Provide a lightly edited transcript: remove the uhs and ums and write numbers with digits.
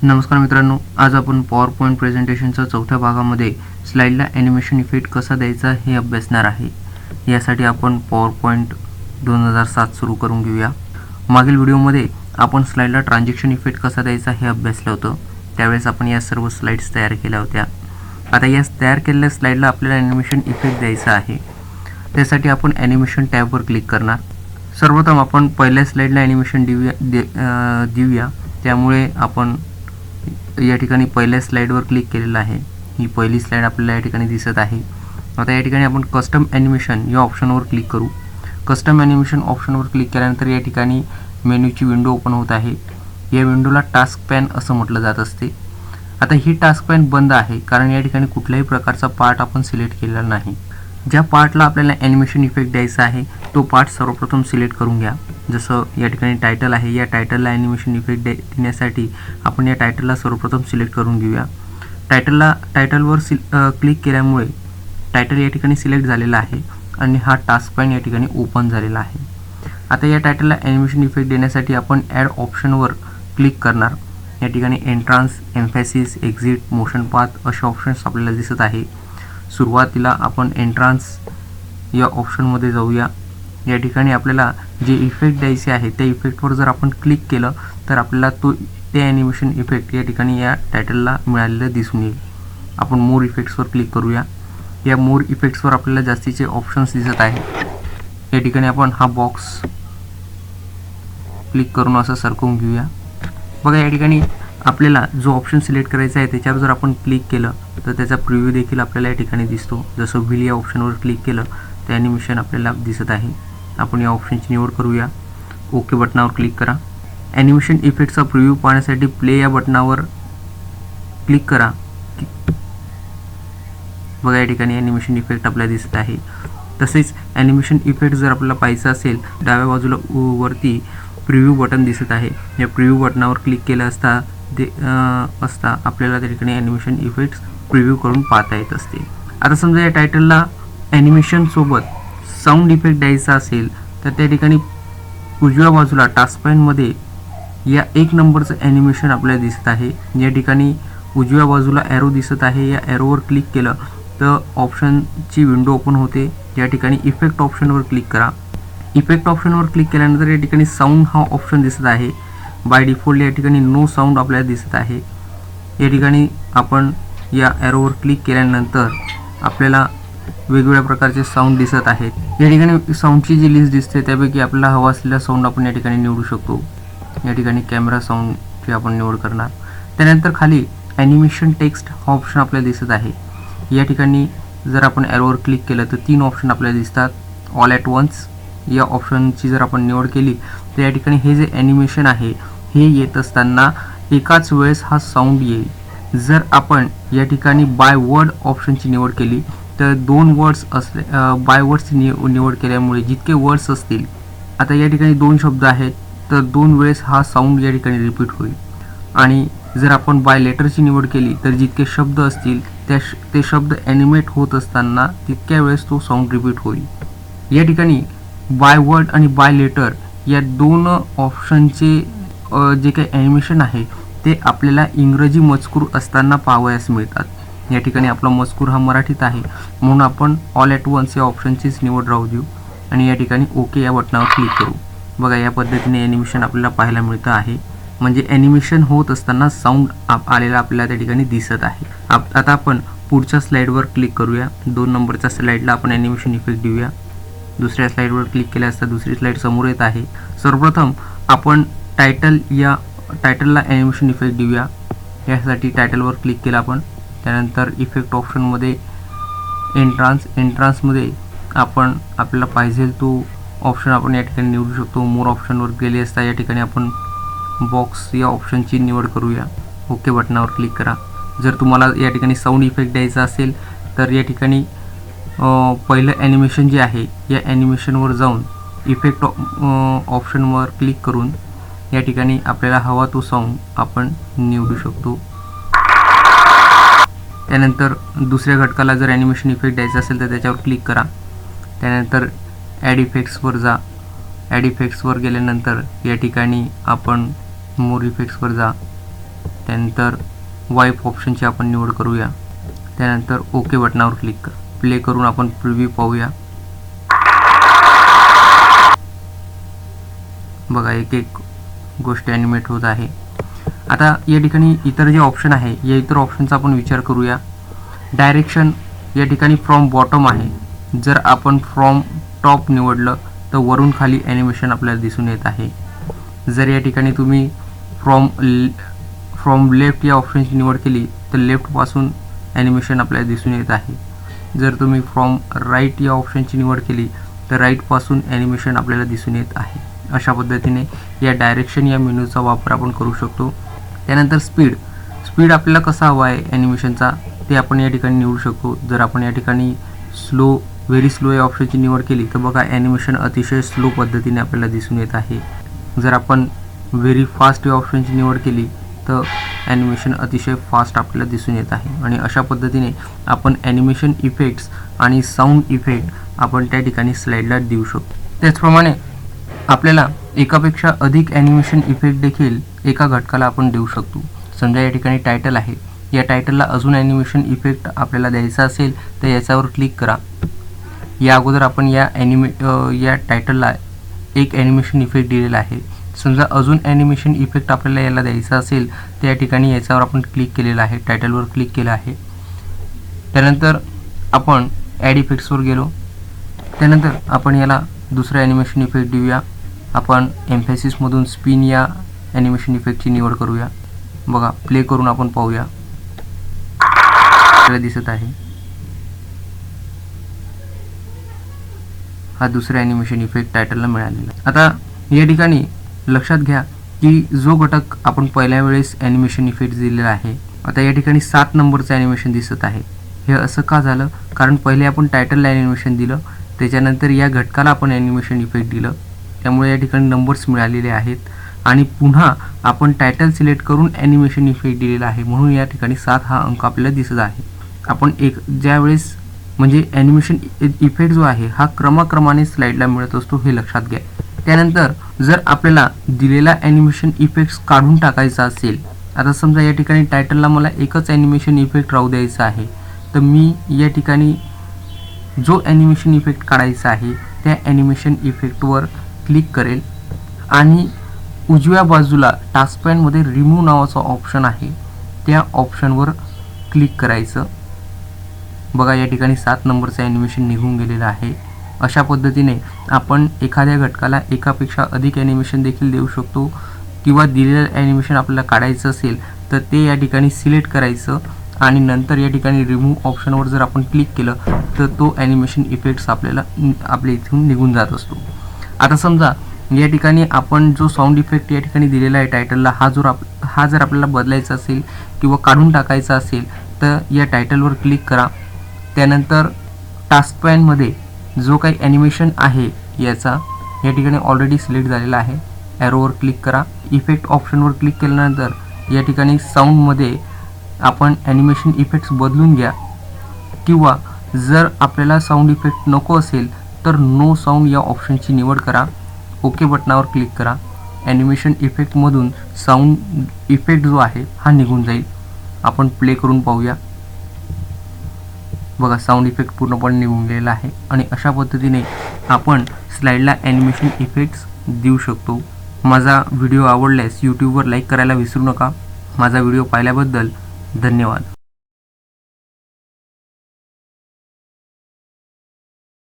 नमस्कार मित्रांनो, आज आपण पॉवर पॉईंट प्रेझेंटेशनच्या चौथ्या भागामध्ये स्लाइडला ॲनिमेशन इफेक्ट कसा द्यायचा हे अभ्यासणार आहे. यासाठी आपण पॉवर पॉईंट 2007 सुरू करून घेऊया. मागील व्हिडिओमध्ये आपण स्लाइडला ट्रान्झॅक्शन इफेक्ट कसा द्यायचा हे अभ्यासलं होतं. त्यावेळेस आपण या सर्व स्लाइड्स तयार केल्या होत्या. आता या तयार केलेल्या स्लाइडला आपल्याला ॲनिमेशन इफेक्ट द्यायचा आहे. त्यासाठी आपण ॲनिमेशन टॅबवर क्लिक करणार. सर्वप्रथम आपण पहिल्या स्लाइडला ॲनिमेशन देऊया. त्यामुळे आपण या ठिकाणी पहिल्या स्लाइडवर क्लिक केलेलं आहे. ही पहिली स्लाइड आपल्याला या ठिकाणी दिसत आहे. आता या ठिकाणी आपण कस्टम ॲनिमेशन या ऑप्शनवर क्लिक करू. कस्टम ॲनिमेशन ऑप्शनवर क्लिक केल्यानंतर या ठिकाणी मेन्यूची विंडो ओपन होत आहे. या विंडोला टास्क पॅन असं म्हटलं जात असते. आता ही टास्क पॅन बंद आहे कारण या ठिकाणी कुठल्याही प्रकारचा पार्ट आपण सिलेक्ट केलेला नाही. ज्या पार्टला आपल्याला ॲनिमेशन इफेक्ट द्यायचा आहे तो पार्ट सर्वप्रथम सिलेक्ट करून घ्या. जसं या ठिकाणी टायटल आहे, या टायटलला ॲनिमेशन इफेक्ट देण्यासाठी आपण या टायटलला सर्वप्रथम सिलेक्ट करून घेऊया. टायटलवर क्लिक केल्यामुळे टायटल या ठिकाणी सिलेक्ट झालेला आहे आणि हा टास्क पॅन या ठिकाणी ओपन झालेला आहे. आता या टायटलला ॲनिमेशन इफेक्ट देण्यासाठी आपण ॲड ऑप्शनवर क्लिक करणार. या ठिकाणी एंट्रान्स, एम्फॅसिस, एक्झिट, मोशन पाथ असे ऑप्शन्स आपल्याला दिसत आहे. सुरुवातीला आपण एंट्रान्स या ऑप्शनमध्ये जाऊया. या ठिकाणी आपल्याला जे इफेक्ट द्यायचे आहे त्या इफेक्टवर जर आपण क्लिक केलं तर आपल्याला ते ॲनिमेशन इफेक्ट या ठिकाणी या टायटलला मिळालेलं दिसून येईल. आपण मोर इफेक्ट्सवर क्लिक करूया. या मोर इफेक्ट्सवर आपल्याला जास्तीचे ऑप्शन्स दिसत आहे. या ठिकाणी आपण हा बॉक्स क्लिक करून असं सरकवून घेऊया. बघा, या ठिकाणी आपल्याला जो ऑप्शन सिलेक्ट करायचा आहे त्याच्यावर जर आपण क्लिक केलं तर त्याचा प्रिव्ह्यू देखील आपल्याला या ठिकाणी दिसतो. जसं व्हील या ऑप्शनवर क्लिक केलं तर ॲनिमेशन आपल्याला दिसत आहे. आपण या ऑप्शनची निवड करूया. ओके बटनावर क्लिक करा. ॲनिमेशन इफेक्टचा प्रिव्ह्यू पाहण्यासाठी प्ले या बटनावर क्लिक करा. बघा, या ठिकाणी ॲनिमेशन इफेक्ट आपल्याला दिसत आहे. तसेच ॲनिमेशन इफेक्ट जर आपल्याला पाहायचं असेल डाव्या बाजूला वरती प्रिव्ह्यू बटन दिसत आहे. या प्रिव्ह्यू बटनावर क्लिक केलं असता आपल्याला त्या ठिकाणी ॲनिमेशन इफेक्ट्स प्रिव्ह्यू करून पाहता येत असते. आता समजा या टायटलला ॲनिमेशनसोबत साऊंड इफेक्ट द्यायचा असेल तर त्या ठिकाणी उजव्या बाजूला टास्क पॅनमध्ये या 1 नंबरचं ॲनिमेशन आपल्याला दिसत आहे. या ठिकाणी उजव्या बाजूला ॲरो दिसत आहे. या ॲरोवर क्लिक केलं तर ऑप्शनची विंडो ओपन होते. या ठिकाणी इफेक्ट ऑप्शनवर क्लिक करा. इफेक्ट ऑप्शनवर क्लिक केल्यानंतर या ठिकाणी साऊंड हा ऑप्शन दिसत आहे. बाय डिफॉल्ट या ठिकाणी नो साऊंड आपल्याला दिसत आहे. या ठिकाणी आपण या ॲरोवर क्लिक केल्यानंतर आपल्याला वेगवेगळ्या प्रकारचे साऊंड दिसत आहेत. या ठिकाणी साऊंडची जी लिस्ट दिसते त्यापैकी आपल्याला हवा असलेला साऊंड आपण या ठिकाणी निवडू शकतो. या ठिकाणी कॅमेरा साऊंडची आपण निवड करणार. त्यानंतर खाली ॲनिमेशन टेक्स्ट हा ऑप्शन आपल्याला दिसत आहे. या ठिकाणी जर आपण ॲरोवर क्लिक केलं तर 3 ऑप्शन आपल्याला दिसतात. ऑल ॲट वन्स या ऑप्शनची जर आपण निवड केली तर या ठिकाणी हे जे ॲनिमेशन आहे हे येत असताना एकाच वेळेस हा साऊंड येईल. जर आपण या ठिकाणी बाय वर्ड ऑप्शनची निवड केली तर 2 वर्ड्स बाय वर्ड्सची निवड केल्यामुळे जितके वर्ड्स असतील, आता या ठिकाणी 2 शब्द आहेत तर 2 वेळेस हा साऊंड या ठिकाणी रिपीट होईल. आणि जर आपण बाय लेटरची निवड केली तर जितके शब्द असतील ते शब्द ॲनिमेट होत असताना तितक्या वेळेस तो साऊंड रिपीट होईल. या ठिकाणी बाय वर्ड आणि बाय लेटर या 2 ऑप्शनचे जे काही ॲनिमेशन आहे ते आपल्याला इंग्रजी मजकूर असताना पाहावयास मिळतात. या ठिकाणी आपला मजकूर हा मराठीत आहे म्हणून आपण ऑल ॲट वन्स या ऑप्शनचीच निवड राहू देऊ आणि या ठिकाणी ओके या बटनावर क्लिक करू. बघा, या पद्धतीने ॲनिमेशन आपल्याला पाहायला मिळतं आहे. म्हणजे ॲनिमेशन होत असताना साऊंड आलेला आपल्याला त्या ठिकाणी दिसत आहे. आता आपण पुढच्या स्लाईडवर क्लिक करूया. 2 नंबरच्या स्लाईडला आपण ॲनिमेशन इफेक्ट देऊया. दुसऱ्या स्लाईडवर क्लिक केल्या असता दुसरी स्लाईड समोर येत आहे. सर्वप्रथम आपण टायटलला ॲनिमेशन इफेक्ट देऊया. यासाठी टायटलवर क्लिक केलं आपण. त्यानंतर इफेक्ट ऑप्शनमध्ये एंट्रान्समध्ये आपण आपल्याला पाहिजे तो ऑप्शन आपण या ठिकाणी निवडू शकतो. मोर ऑप्शनवर गेले असता या ठिकाणी आपण बॉक्स या ऑप्शनची निवड करूया. ओके बटनावर क्लिक करा. जर तुम्हाला या ठिकाणी साऊंड इफेक्ट द्यायचा असेल तर या ठिकाणी पहिलं ॲनिमेशन जे आहे या ॲनिमेशनवर जाऊन इफेक्ट ऑप्शनवर क्लिक करून या ठिकाणी आपल्याला हवा तो साऊंड आपण निवडू शकतो. त्यानंतर दुसऱ्या घटकाला जर ॲनिमेशन इफेक्ट द्यायचा असेल तर त्याच्यावर क्लिक करा. त्यानंतर ॲड इफेक्ट्सवर जा. ॲड इफेक्ट्सवर गेल्यानंतर या ठिकाणी आपण मोर इफेक्ट्सवर जा. त्यानंतर वाईप ऑप्शनची आपण निवड करूया. त्यानंतर ओके बटनावर क्लिक कर. प्ले करून आपण प्रिव्ह्यू पाहूया. बघा एक एक गोष्ट ॲनिमेट होत आहे. आता या ठिकाणी इतर जे ऑप्शन आहे या इतर ऑप्शनचा आपण विचार करूया. डायरेक्शन या ठिकाणी फ्रॉम बॉटम आहे. जर आपण फ्रॉम टॉप निवडलं तर वरून खाली ॲनिमेशन आपल्याला दिसून येत आहे. जर या ठिकाणी तुम्ही फ्रॉम लेफ्ट या ऑप्शनची निवड केली तर लेफ्टपासून ॲनिमेशन आपल्याला दिसून येत आहे. जर तुम्ही फ्रॉम राईट या ऑप्शनची निवड केली तर राईटपासून ॲनिमेशन आपल्याला दिसून येत आहे. अशा पद्धतीने या डायरेक्शन या मेनूचा वापर आपण करू शकतो. त्यानंतर स्पीड आपल्याला कसा हवा आहे ॲनिमेशनचा ते आपण या ठिकाणी निवडू शकतो. जर आपण या ठिकाणी व्हेरी स्लो या ऑप्शनची निवड केली तर बघा ॲनिमेशन अतिशय स्लो पद्धतीने आपल्याला दिसून येत आहे. जर आपण व्हेरी फास्ट या ऑप्शनची निवड केली तर ॲनिमेशन अतिशय फास्ट आपल्याला दिसून येत आहे. आणि अशा पद्धतीने आपण ॲनिमेशन इफेक्ट्स आणि साऊंड इफेक्ट आपण त्या ठिकाणी स्लाईडला देऊ शकतो. त्याचप्रमाणे आपल्याला एकापेक्षा अधिक ॲनिमेशन इफेक्ट देखील एका घटकाला आपण देऊ शकतो. समजा या ठिकाणी टायटल आहे. या टायटलला अजून ॲनिमेशन इफेक्ट आपल्याला द्यायचा असेल तर याच्यावर क्लिक करा. या अगोदर आपण या टायटलला एक ॲनिमेशन इफेक्ट दिलेला आहे. समजा अजून ॲनिमेशन इफेक्ट आपल्याला याला द्यायचा असेल तर या ठिकाणी याच्यावर आपण क्लिक केलेलं आहे. टायटलवर क्लिक केलं आहे. त्यानंतर आपण ॲड इफेक्ट्सवर गेलो. त्यानंतर आपण याला दुसरा ॲनिमेशन इफेक्ट देऊया. आपण एम्फॅसिसमधून स्पिन या ॲनिमेशन इफेक्टची निवड करूया. बघा प्ले करून आपण पाहूया. आपल्याला दिसत आहे हा दुसरा ॲनिमेशन इफेक्ट टायटलला मिळालेला. आता या ठिकाणी लक्षात घ्या की जो घटक आपण पहिल्या वेळेस ॲनिमेशन इफेक्ट दिलेला आहे आता या ठिकाणी 7 नंबरचं ॲनिमेशन दिसत आहे. हे असं का झालं? कारण पहिले आपण टायटलला ॲनिमेशन दिलं, त्याच्यानंतर या घटकाला आपण ॲनिमेशन इफेक्ट दिलं, त्यामुळे या ठिकाणी नंबर्स मिळालेले आहेत. आणि पुन्हा आपण टायटल सिलेक्ट करून ॲनिमेशन इफेक्ट दिलेला आहे, म्हणून या ठिकाणी 7 हा अंक आपल्याला दिसत आहे. आपण ज्यावेळेस म्हणजे ॲनिमेशन इफेक्ट जो आहे हा क्रमाक्रमाने स्लाईडला मिळत असतो, हे लक्षात घ्या. त्यानंतर जर आपल्याला दिलेला ॲनिमेशन इफेक्ट्स काढून टाकायचा असेल, आता समजा या ठिकाणी टायटलला मला एकच ॲनिमेशन इफेक्ट राहू द्यायचा आहे, तर मी या ठिकाणी जो ॲनिमेशन इफेक्ट काढायचा आहे त्या ॲनिमेशन इफेक्टवर क्लिक करेल आणि उजव्या बाजूला टास्कपॅनमध्ये रिमूव्ह नावाचा ऑप्शन आहे, त्या ऑप्शनवर क्लिक करायचं. बघा या ठिकाणी 7 नंबरचं ॲनिमेशन निघून गेलेलं आहे. अशा पद्धतीने आपण एखाद्या घटकाला एकापेक्षा अधिक ॲनिमेशन देखील देऊ शकतो, किंवा दिलेलं ॲनिमेशन आपल्याला काढायचं असेल तर ते या ठिकाणी सिलेक्ट करायचं आणि नंतर या ठिकाणी रिमूव्ह ऑप्शनवर जर आपण क्लिक केलं तर तो ॲनिमेशन इफेक्ट्स आपल्या इथून निघून जात असतो. आता समजा या ठिकाणी आपण जो साऊंड इफेक्ट या ठिकाणी दिलेला आहे टायटलला, हा जर आपल्याला बदलायचा असेल किंवा काढून टाकायचा असेल तर या टायटलवर क्लिक करा. त्यानंतर टास्कपॅनमध्ये जो काही ॲनिमेशन आहे याचा या ठिकाणी ऑलरेडी सिलेक्ट झालेला आहे, ॲरोवर क्लिक करा. इफेक्ट ऑप्शनवर क्लिक केल्यानंतर या ठिकाणी साऊंडमध्ये आपण ॲनिमेशन इफेक्ट्स बदलून घ्या, किंवा जर आपल्याला साऊंड इफेक्ट नको असेल तर नो साऊंड या ऑप्शनची निवड करा. ओके बटनावर क्लिक करा. ॲनिमेशन इफेक्टमधून साऊंड इफेक्ट जो आहे हा निघून जाईल. आपण प्ले करून पाहूया. बघा साऊंड इफेक्ट पूर्णपणे निघून गेलेला आहे. आणि अशा पद्धतीने आपण स्लाईडला ॲनिमेशन इफेक्ट्स देऊ शकतो. माझा व्हिडिओ आवडल्यास यूट्यूबवर लाईक करायला विसरू नका. माझा व्हिडिओ पाहिल्याबद्दल धन्यवाद.